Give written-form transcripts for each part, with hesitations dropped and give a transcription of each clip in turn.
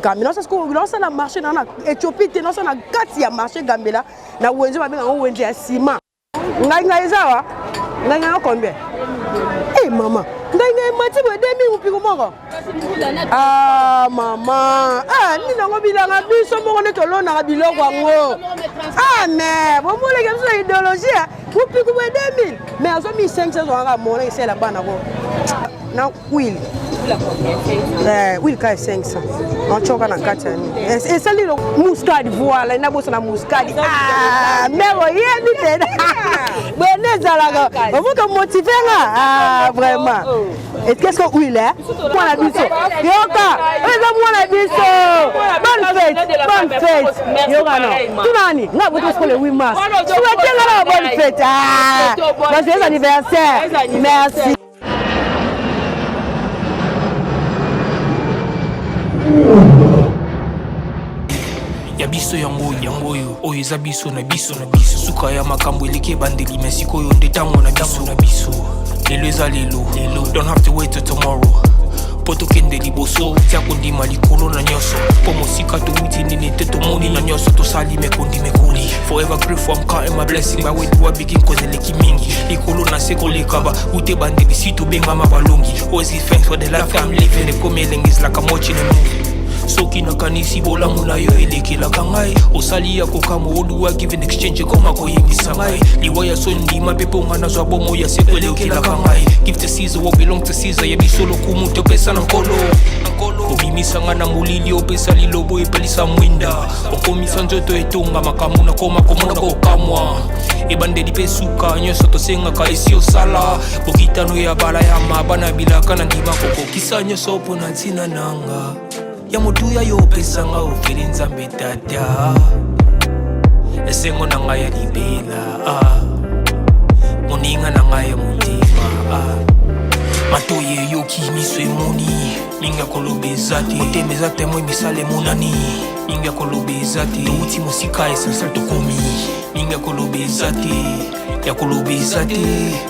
Gambela c'est ce qu'on lance na marché na Éthiopie te lance na kati ya marché Gambela na wenze ba benga wenze ya ciment ngai ezawa ngai combien eh mama ngai mati bo 2000 upiko moko ah mama ah ni nango bilanga biso moko ne tolona ka biloko ngo ah mais bo mole ke biso idéologie upiko bo 2000 mais azo 1500 zonga mona isela bana ko na will oui, 500. On choque en 4 ans. Et c'est le muscade, voilà, il y a beaucoup de muscade. Ah, mais oui, il y a des gens. Vous êtes motivé, ah, vraiment. Et qu'est-ce que oui, là? Moi, la biso. Yoka, moi, la biso. Bonne fête. Yoka, non. Tout l'année, là, vous êtes pour le 8 mars. Souhaitez la bonne fête. Ah, joyeux anniversaire. Merci. Ya biso yango oyo eza biso na biso suka ya makambo eleki bandeli mesiko oyo nde tango na biso lelo eza lelo don't have to wait till tomorrow poto kende liboso tia kondima likolo na nyonso po mosika towuti nini te tomoni na nyonso tosali mekoli forever grateful I'm counting my blessing by way to begin cause eleki mingi likolo na se koleka ba ute bandeli si tobengama balongi always give thanks for the life I'm living ekomi elengi is like I'm watching a movie soki nakanisi bolamu na yo elekelaka ngai osali ya kokamo oluwa give in exchange koma koyebisa ngai liwa ya so ndima mpe mpo nga nazwa bomo ya seko elekelaka ngai give to Caesar what belong to Caesar yebiso lokumu topesa na nkolo obimisa nga na molili opesa lilobo epelisa mwinda okomisa nzoto etonga makambo na koma komona kokamwa ebandeli mpe suka nyonso tosengaka esi osala bokitano ya bala ya mabana bilaka na ndima kokokisa nyonso mpo na ntina nanga ya motuya yo pesanga ofeli nzambe tata esengo na ngai ya libela moninga na ngai ya motima matoye yoki miso emoni mingi ya koloba eza te motema eza temo emisala emonani mingi ya koloba eza te touti mosika esansal tokomi mingi ya koloba eza te ya koloba eza te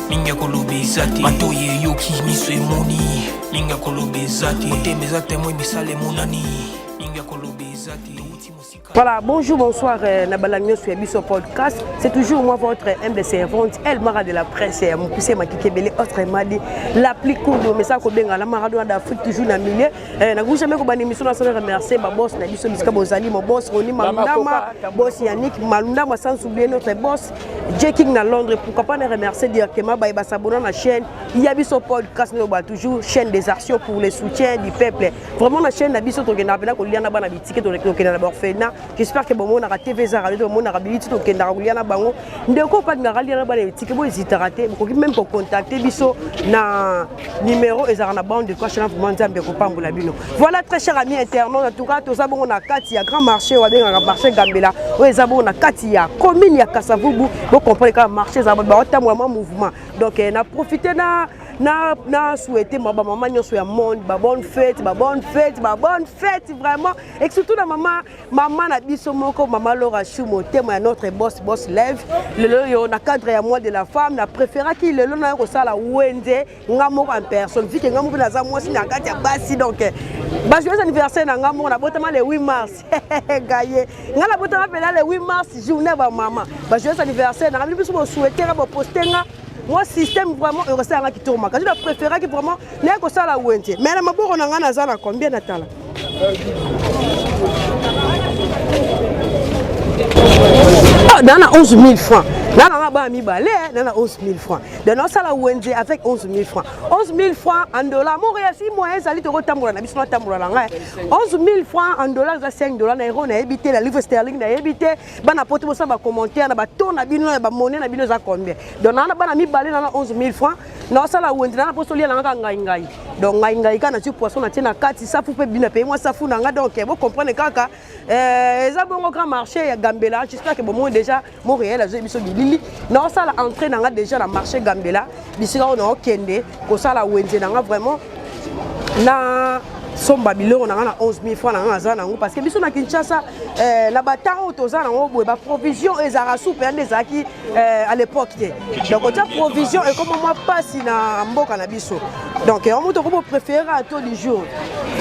mingi ya koloba eza te matoye yoki miso emoni mingi ya koloba eza te motema eza temo emisala emonani mingi ya koloba eza te. Voilà, bonjour, bonsoir, Nabalagno sur Abisso Podcast. C'est toujours moi, votre humble servante, El Mara de la presse, mon poussé Makikebele, autrement dit, la plus cool de message que bien à la Maradona d'Afrique, toujours dans le milieu. N'a jamais qu'on une émission, on remercier ma boss, Nabisso Miska Bozali, mon boss, Roni Malundama, boss Yannick Malundama, sans oublier notre boss, J-King à Londres. Pourquoi pas nous remercier directement, bah, s'abonner à la chaîne, Yabisso Podcast, nous avons toujours chaîne des actions pour le soutien du peuple. Vraiment, la chaîne Nabisso, on a bien qu'on y en a pas d'habitude, on a d'abord fait. J'espère que bon on a TV Zara, on a habilité au Kenda Ruliana Bango. Ndeko pas de Raliana Bane, ticket bon hésite à rater, même pour contacter Bisso na numéro et Zara na bande de quoi chez vous Manzambe Kopambo la Bino. Voilà très cher ami internaute, en tout cas tous abon on a Katia grand marché ou bien un marché Gambela. Ouais zabon on a Katia commune ya Kasavubu, vous comprenez quand marché Zaba ba vraiment mouvement. Donc on a profité na souhaiter ma maman nyonso ya monde ba bonne fête vraiment et surtout la maman na biso moko maman Laura Choumo témoin notre boss lève le yo na cadre ya moi de la femme na préféra qui le na ko sala wende ngamo en personne vu que ngamo na za moi si na kati ya basi donc ba joyeux anniversaire na ngamo na botama le 8 mars gaye ngala botama pela le 8 mars journée ba maman ba joyeux anniversaire na biso mo souhaiter ba poster nga moi système vraiment resté à qui tourne quand je préfère que vraiment n'est que ça la wente mais la maboko na ngana za na combien natala dans 11 000 francs Nana ba mi balé nana 11 000 francs de non ça la wente avec 11 000 francs 11 000 francs en dollars mon réussi moyen ça li to tambola na biso tambola la 11 000 francs en dollars à 5 dollars na euro na habité la livre sterling na habité bana poto bo ça ba commentaire na ba ton na bino na ba monnaie na bino za combien donc nana bana mi balé nana 11 000 francs non ça la wente nana poso lia na ngai donc ngai kana tu poisson na tina kati ça faut pe bina payer moi ça fou na nga donc vous comprenez kaka ça bon grand marché ya Gambela j'espère que bon moi déjà Montréal a biso Lili non ça la entrée dans déjà le marché Gambela bisika on a kende ko ça la wende na vraiment na somba biloko na 11 000 francs na za nango parce que biso na Kinshasa na batao toza nango boye ba provision ezara soupe ande ezaki à l'époque donc ta provision et comme moi passe na mboka na biso donc on moto ko préférer à tout du jour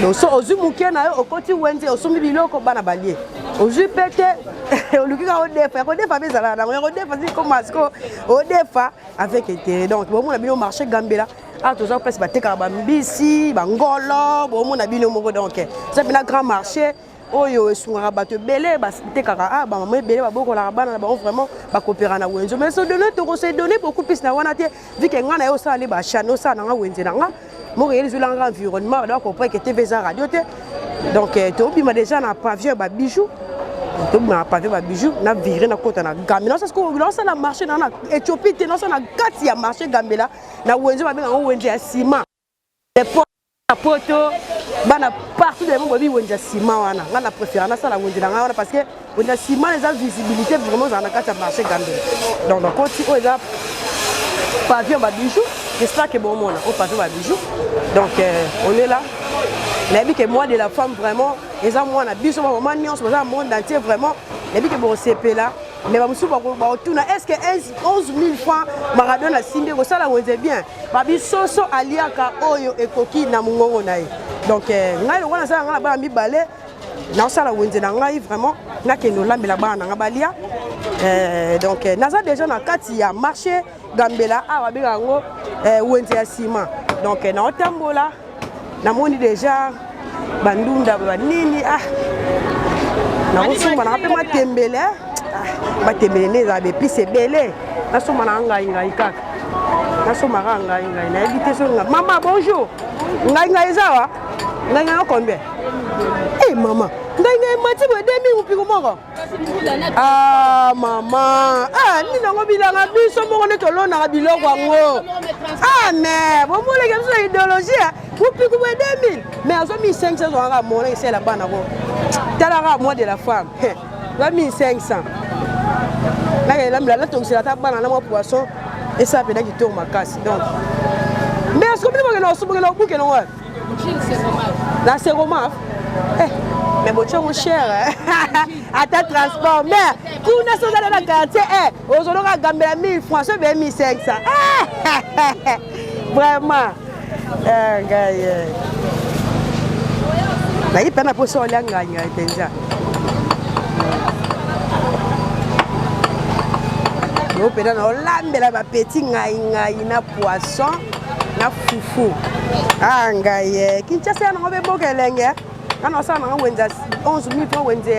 donc so ozumuke na yo okoti wenze osombi biloko bana balie ozu pete olukika odefa bezala na odefa si comme asko odefa avec intérêt donc bon na bino marché Gambela ah toza place bateka ba mbisi bangolo bon na bino moko donc ça bina grand marché oyo esungaka bato belé batekaka ah ba maman belé ba bokola bana na ba vraiment ba coopérer na wenzo mais so donner to se donner beaucoup plus na wana te vu que ngana yo ça les ba chano ça na wenzo na nga mo yeli zo langa environnement donc comprendre que TV za radio te donc to bima déjà na pavillon ba bijoux to bima pavillon ba bijoux na viré na kota na Gambela ça ce qu'on lance na marché na Éthiopie te non ça na kati ya marché Gambela na wenzo ba benga wenzo ya ciment les poto bana partout de mon bobi wenzo ciment wana nga na préférence na ça la wenzo na wana parce que wenzo ciment les a visibilité vraiment dans la kati ya marché Gambela donc quand tu est là pavillon ba bijoux j'espère que bon monde au pavillon ba bijoux donc on est là mais que moi de la femme vraiment les gens moi na biso maman ni on se passe monde entier vraiment et puis que bon CP là mais ba musu ba tuna est-ce que 11 000 francs Maradona simbe ko ça la wenze bien ba biso so aliaka oyo ekoki na mungongo na ye donc ngai lo wana ça ngala ba mi balé na ça la wenze na ngai vraiment na kendo lambela bana nga balia donc naza déjà na kati ya marché Gambela a ba benga ngo wenze ya ciment donc na otambola na moni déjà bandunda ba nini ah na osumba na pe matembele matembele ne za be pise belé na soma na ngai kaka na soma ngai na éviter so nga maman bonjour ngai zawa ngai combien eh maman ngai mati bo 2000 upiko moko ah maman ah ni nango bilanga biso moko ne to lona biloko ngo ah mais bon mo le comme idéologie upiko bo 2000 mais azo 1500 on mon c'est la bana ko tala moi de la femme 1500 la donc c'est la bana na mo poisson et ça peut qui tourne ma casse donc mais est-ce que vous avez souvenir au bouquet non là c'est roman mais bon cher mon cher à ta transport mais tout na so dans la quartier aux autres Gambela 1000 francs c'est bien 1500 vraiment gars là il peine pour ça on gagne déjà no peda na olambela ba petit ngai na poisson na fufu ah ngai Kinshasa na ngobe bokelenge kana ça na wenza 11 000 francs wenza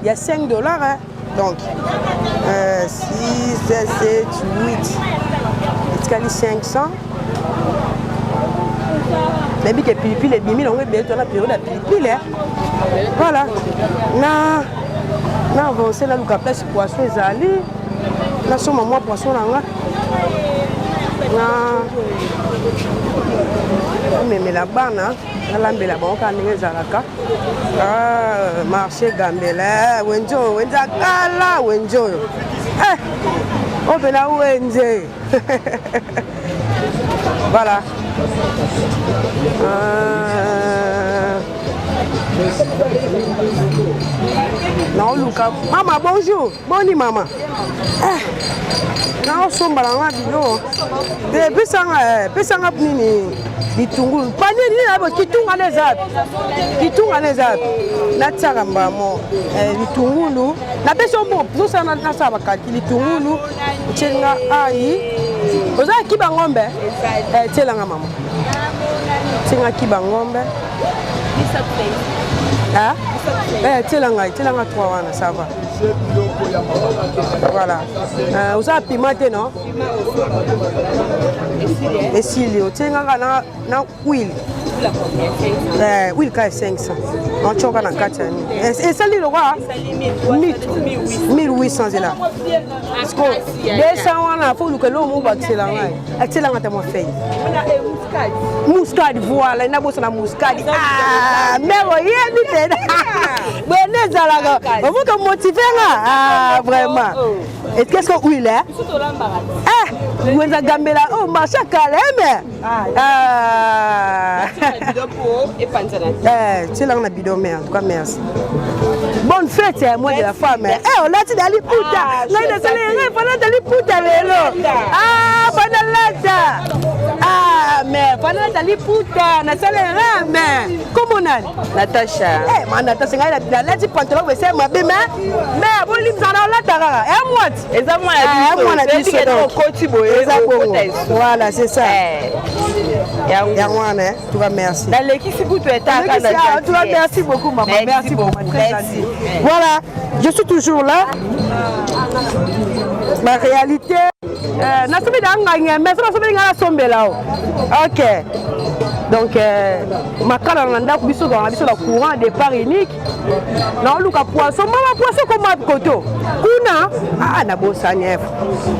ya $5 donc 6 7 8 it's 500 mais bi que pilipili et bimi on est bien la période la pilipili voilà na avancer là le place poisson ezali na soma moi poisson là mais la bana na lambela bon quand ndenge zalaka ah marché Gambela wenzo wenza kala wenzo opena wenze voilà non Luca maman bonjour boni maman non somba la bilo de pesanga nini bitungulu pani nini abo kitunga nezap na tsaka mbamo bitungulu na peso mo pusa na saba kati bitungulu chenga ai oza kiba ngombe tselanga mama chenga kiba ngombe ah tselanga 3 wana ça va voilà oza pimate non esili otengaka na huile huile ka 500 onchoka na kati ya nini esali lokwa 1800 ela 200 wana fo lukelo mo batselanga te mo fei muscade voilà ina bosa na muscade ah mero yeni te bene zalaka on motiver ah vraiment et qu'est-ce que huile Wenza Gambela, oh, Macha Kaleme. C'est là on a bidon, mais en tout cas, merci. Bonne fête, moi de la femme. Eh, on a dit d'aller puta. Là, il a salé, pendant d'aller puta, vélo. Ah, pendant là, ah, mais pendant d'aller puta, na salé, mais comment on a Natacha. Eh, ma Natacha, elle a dit pantalon, mais c'est ma belle, mais bon, il me a là, t'as et moi, et ça, moi, elle a dit voilà, c'est ça. Tu vas merci. Dans l'équipe, si vous pouvez tu vas merci beaucoup, maman. Merci beaucoup. Très gentil. Voilà, je suis toujours là. Ma réalité. Ok. Donc, ma calendrier, biso dans la courant départ unique. Non, le poisson, maman poisson comme ma koto. Kuna, ah, na bosanief.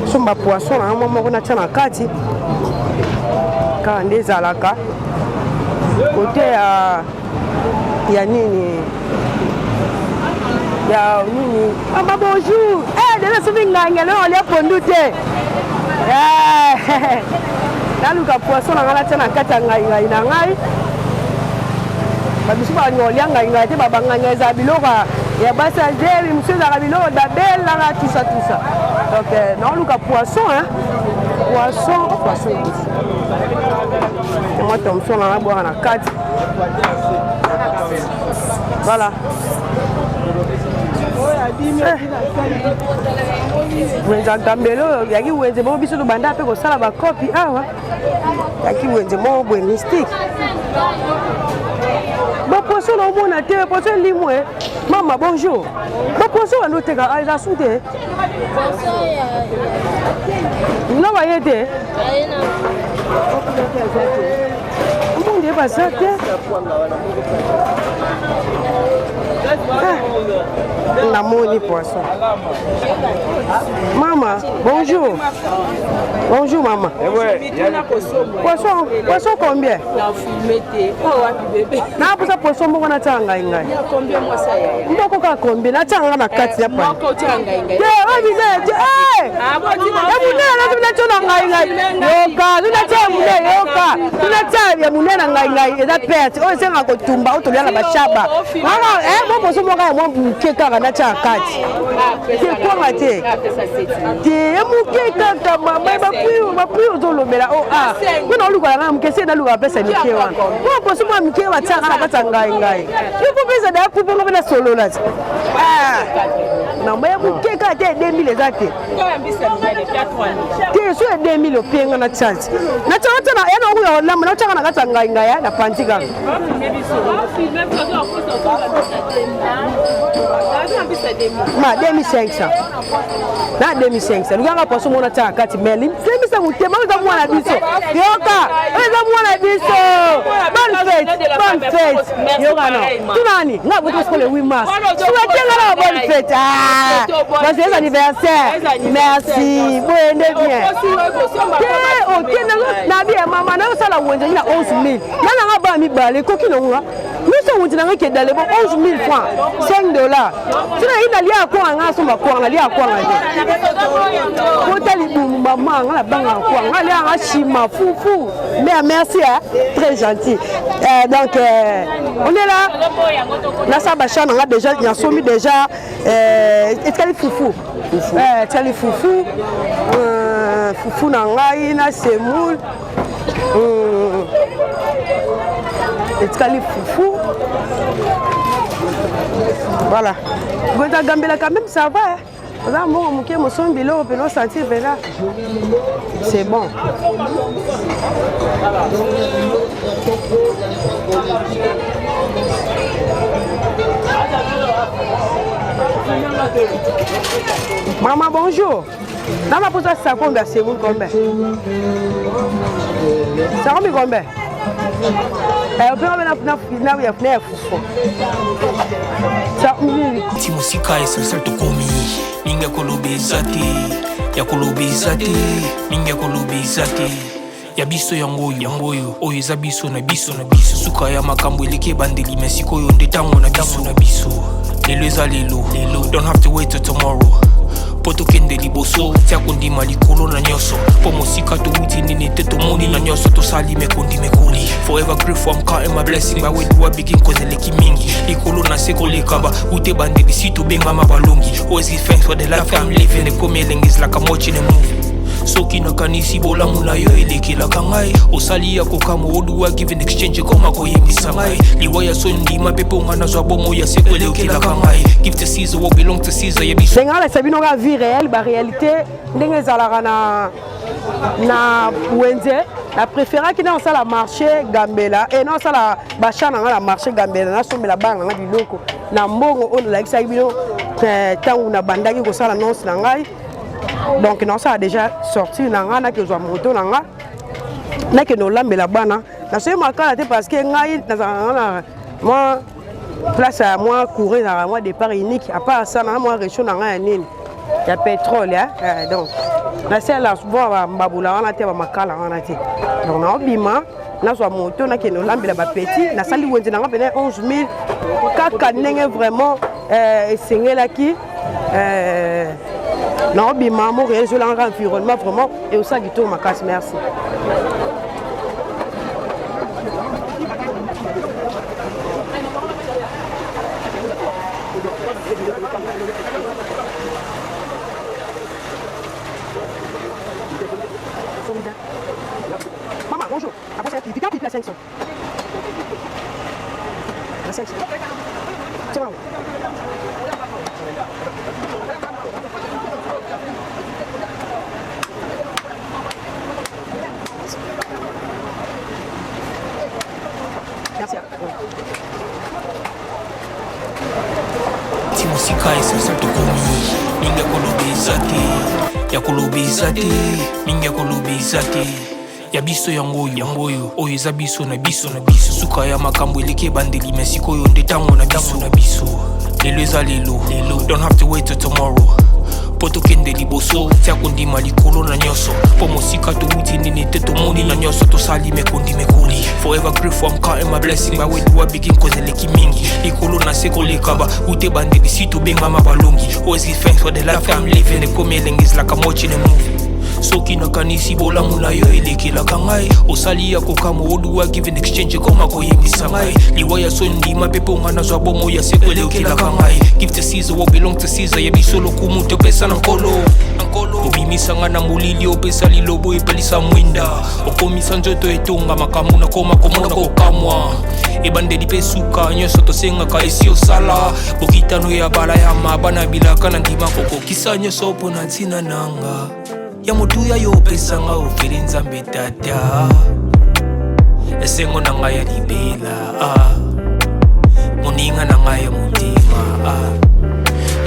Son ma poisson, un moment on a tient en kati. Quand des alaka. Côté ya nini. Ya nini. Ah, ma bonjour. Eh, de la souvenir ngalo, on est pondute. Eh. Naluka poisson na ngala tena kata ngai na ngai babisu ba ngolia ngai te babanga za biloka ya basa zeri msuza ka biloko da bella na tout ça donc naluka poisson hein poisson et moi Thompson na boire na kati voilà. Wenza Gambelo yaki wenze mo biso banda pe ko sala ba copy awa yaki wenze mo bo mystique ba poisson na mona te poisson limwe mama bonjour ba poisson no te ka aiza sute no ba yete on dit pas ça Namoni poisson. Maman, bonjour. Bonjour maman. Poisson combien? Na pour ça poisson mo na tanga ngai. Combien moi ça ya? Ndoko ka combien na tanga na kati ya pa. Ndoko tanga ngai. Eh, on dit eh. Ah, bon dis moi. Na tona ngai. Yoka, na tanga mune yoka. Na tanga ya mune na ngai eza perte. O senga ko tumba o tolia na bashaba. Mama, mo poisson mo ka mo bukeka na tanga kati. C'est quoi maté? Te mukeka kama ba puyo zolomela o ah. Kuna oluka na mkese na luka pesa mikewa. Mo poisson mo mikewa tanga na kati ngai. Ipo pesa da kupo ngo na solo la. Ah. Na mo mukeka te 2000 ezate. Te so 2000 openga na chance. Na chance na yana uyo lamu na changa na kati ngai na pantika. Ma 2500. Na 2500. Luganga poisson mona ta kati meli. Semisa mutema za mwana biso. Yoka, eza mwana biso. Bonne fête. Yoka no. Tunani, nga boto skole 8 mars. Souhaitez la bonne fête. Ah. Bon anniversaire. Merci. Bon bien. OK na bien maman na sala wenze ina 11000. Nana nga ba mi bale kokino nga. Nous sommes dans le dalebo 11 000 francs, $5. Tu n'as pas quoi en asoma quoi en alia quoi en hôtel maman la banque en quoi en alia en chima fou. Mais merci hein, très gentil. Donc on est là. Là ça bacha on a déjà il y a soumis déjà et foufou. Tali foufou. Foufou na ngai na semoule. Et Kali foufou. Voilà. Gonza Gambela quand même ça va. Là bon mon mon son bilo peut sentir là. C'est bon. Maman bonjour. Dans ma pose ça combien c'est vous combien? Ça combien? Timusika esa tokomi minga kolobezate ya kolobezate minga kolobezate ya biso yango oyo eza biso na biso suka ya makambo eleke bandeli mesiko yo ndetango na biso lelo eza lelo don't have to wait till tomorrow po tokende liboso tia kondima likolo na nyonso po mosika touti nini te tomoni na nyonso tosali mekondi mekoli forever grateful I'm counting my blessing ba wedu begin kozeleki mingi likolo na se kolekaba ute bandeli si tobengama balongi always give thanks for the life I'm living the coming is like I'm watching a movie soki nakanisi bolamu na yo elekelaka ngai osali ya kokama oduwa give in exchange koma koyebisa ngai liwa ya so ndima mpe mpo nga nazwa bomo ya seko elekelaka ngai give to Caesar what belong to Caesar yebiso ndenge alakisa bino ka vie réelle baréalité ndenge ezalaka na wenze na préféraki na osala marché gambela e na osala basha na nga na marché gambela nasombela bana nga biloko na mbongo oyo nalakisaki bino ntango na bandaki kosala nonse na ngai donc non ça a déjà sorti nanga na ke zo moto nanga na ke no lambela bana na so makala te parce que ngai na moi place à moi courir na moi départ unique à part ça na moi réchaud nanga ya nini ya pétrole hein donc na c'est là souvent mbabula wana te ba makala wana te donc na obima na so moto na ke no lambela ba petit na sali wenze nanga pene 11000 kaka ndenge vraiment esengelaki non, bien maman, je l'en environnement vraiment et au sein du tour ma casse merci. Maman, bonjour. Après c'est un petit 500. La 500. C'est bon. Timosika esasa tokomi minga kolobeza te ya kolobeza te minga kolobeza te ya biso yango oyo eza biso na biso suka ya makambo eleki bandeli mesiko oyo nde ntango na biso lelo eza lelo don't have to wait till tomorrow po tokende liboso tia kondima likolo na nyonso po mosika touti nini te tomoni na nyonso tosali mekondi mekoli forever grateful I'm counting my blessing ba wedu begin kozeleki mingi likolo na se kolekaba ute bandeli si tobengama balongi always give thanks for the life I'm living the coming is like I'm watching a movie soki nakanisi bolamu na yo elekelaka ngai osali ya kokama oduwa give in exchange koma koyebisa ngai liwa ya so ndima mpe mpo nga nazwa bomo ya seko elekelaka ngai give to Caesar what belong to Caesar yebiso lokumu te opesa na nkolo obimisanga na molili opesa lilobo epelisa mwinda okomisa nzoto etonga makambo nakoma komona kokamwa ebandeli mpe suka nyonso tosengaka esi osala bokitano ya bala ya mabana bilaka na ndima kokokisa nyonso mpo na ntina nanga ya motuya yo opesanga ofeli nzambe tata esengo na ngai ya libela moninga na ngai ya motema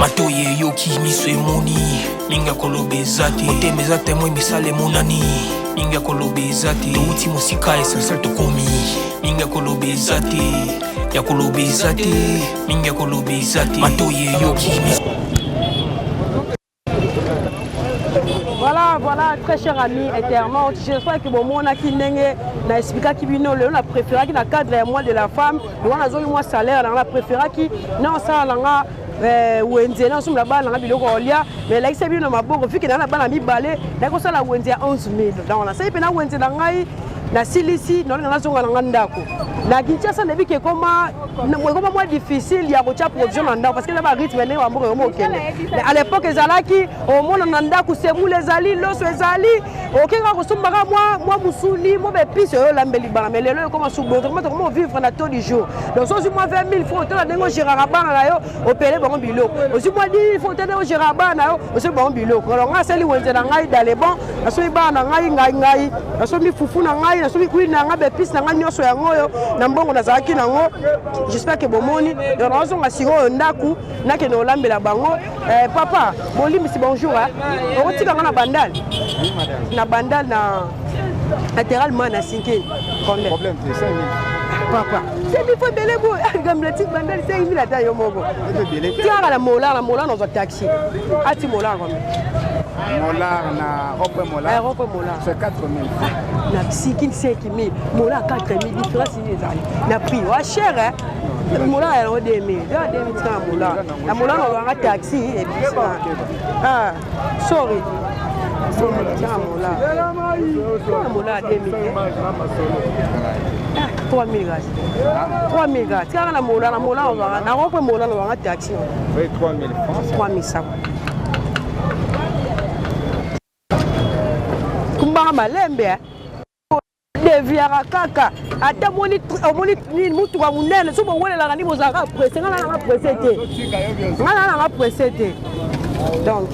matoye eyoki miso emoni minga kolobeza te motema eza temo emisala emonani minga kolobeza te touti mosika esasal tokomi minga kolobeza te ya kolobeza te minga kolobeza te matoye eyoki miso. Voilà, très cher ami internaute, j'espère que bon monde qui n'engé na expliqué qui bino le on a préféré qui na cadre et moi de la femme, on a zone moi salaire on a préféré qui non ça langa wenze na somla ba langa biloko olia mais là c'est bino maboko vu que na ba na mi balé na ko sala wenze à 11000 donc on a ça pena wenze na ngai na silisi non na zonga na ndako na Kinshasa na bike koma moins difficile ya kocha production na ndako parce que na ba rythme ne wa mboko mo kende mais à l'époque ezalaki au monde na ndako semule ezali loso ezali okenga kosombaka moi musuli mo be pisse yo lambeli bana mais lelo comment comment vivre na tous les jours donc so moi 20 000 francs to na dengo gérara bana na yo opérer bon biloko aussi moi 10 francs to na gérara bana yo aussi bon biloko alors nga seli wenze na ngai dans les bons na so bana ngai na so mi fufu na ngai na so mi kuina nga be pisse na ngai nyoso yango yo na mbongo na zaki nango j'espère que bomoni donc raison nga singo ndaku na ke no lambela bango papa bolimi si bonjour on tika na bandal na bandal na latéralement na 5 combien problème c'est 5 000 papa c'est il faut belé bo comme le tika bandal 5 000 ata yo moko tika la mola dans un taxi ati mola combien mola na rope mola c'est 4 000 na 5 000 mola 4 000 différence ni ezali na prix wa cher hein moula ya 2000 moula na moula na wanga taxi et puis ah sorry moula 2000 3000 gars 3000 gars tika na moula na wanga na rope moula na wanga taxi oui 3000 francs 3500 kumbanga malembe deviara kaka ata moni mutu kwa munene so bowelela ni bozaka presse ngana presse te donc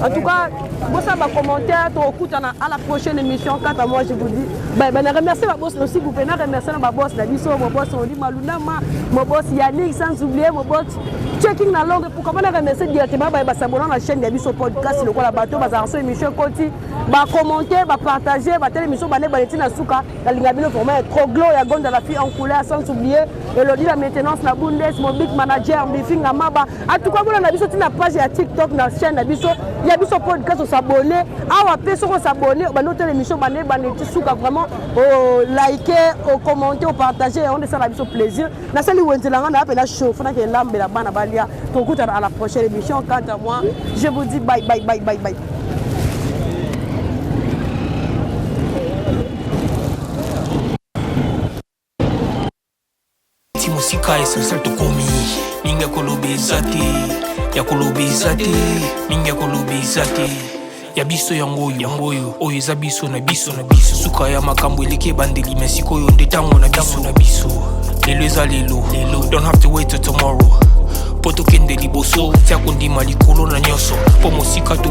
en tout cas vous savez commentaire to okutana à la prochaine émission quant à moi je vous dis ben remercier ma boss aussi vous venez remercier ma boss na biso mon boss on dit Malunama mon boss Yannick sans oublier mon boss checking na langue pour comment remercier directement ba s'abonner la chaîne de biso podcast le quoi la bateau ba ça émission koti ba commenter ba partager ba telle émission ba ne ba na suka la lingabino vraiment trop glow ya gonda la fille en couleur sans oublier Elodie la maintenance na Bundes mon big manager briefing na maba en tout cas vous na biso tina page ya TikTok na chaîne na biso ya biso podcast s'abonner awa pe soko s'abonner ba noter l'émission ba ne suka vraiment au liker au commenter au partager on de ça la biso plaisir na sali wenzelanga na apela show fona ke lambe la bana balia to kuta à la prochaine émission quant à moi je vous dis bye bye bye bye bye. Musika essentiel to komi minga kolobezate ya kolobezate minga kolobezate ya biso yango oyo eza biso na biso suka ya makambo eleke bandeli mesiko oyo ndetango na biso lelo eza lelo don't have to wait till tomorrow poto kende liboso tia kondima likolo na nyoso po musika to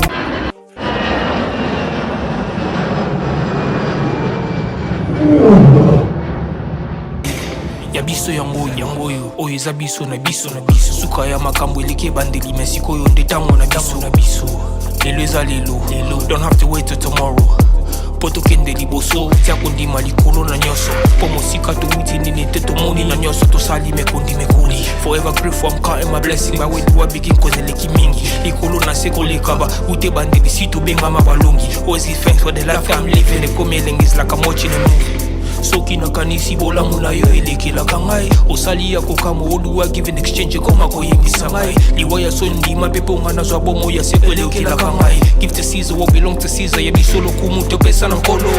ya biso yango oyo eza biso na biso suka ya makambo eleke bandeli mesiko oyo ndetango na biso lelo eza lelo don't have to wait till tomorrow poto kende liboso tia kondima likolo na nyoso po musika tuwiti nini te tomoni na nyoso tosali mekoli forever grateful I'm counting my blessing by when you are begin cause eleki mingi likolo na seko lekaba ute bandeli si tobengama balongi always give thanks for the life I'm living the coming is like I'm watching a movie soki nakanisi bolamu na yo elekelaka ngai osali ya kokamo oluwa give in exchange koma koyebisa ngai liwa ya sondima mpe mpo nga nazwa bomo ya seko elekelaka ngai give to Caesar what belong to Caesar ya biso lokumu topesa na nkolo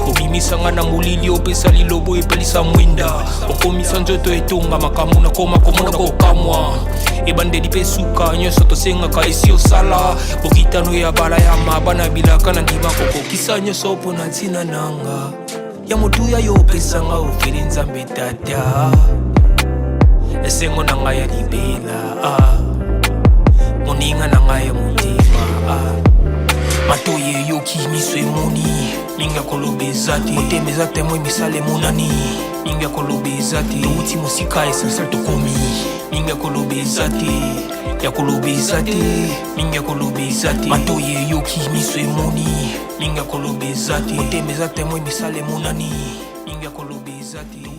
obimisa nga na molili opesa lilobo epelisa mwinda okomisa nzoto etonga makamu na koma komona kokamwa ebandeli mpe suka nyonso tosengaka esi osala bokitano ya bala ya mabana bilaka na ndima kokokisa nyonso mpo na ntina nanga ya motuya yo pesanga ofeli nzambe tata esengo na ngai ya libela moninga na ngai ya motima matoye yoki miso emoni minga kolobeza te motema eza temoi misala emonani minga kolobeza te touti mosika essentiel tokomi minga kolobeza te ya kolobeza te minga kolobeza te matoye yoki miso emoni minga kolobeza te motema eza temoi misala emonani minga kolobeza te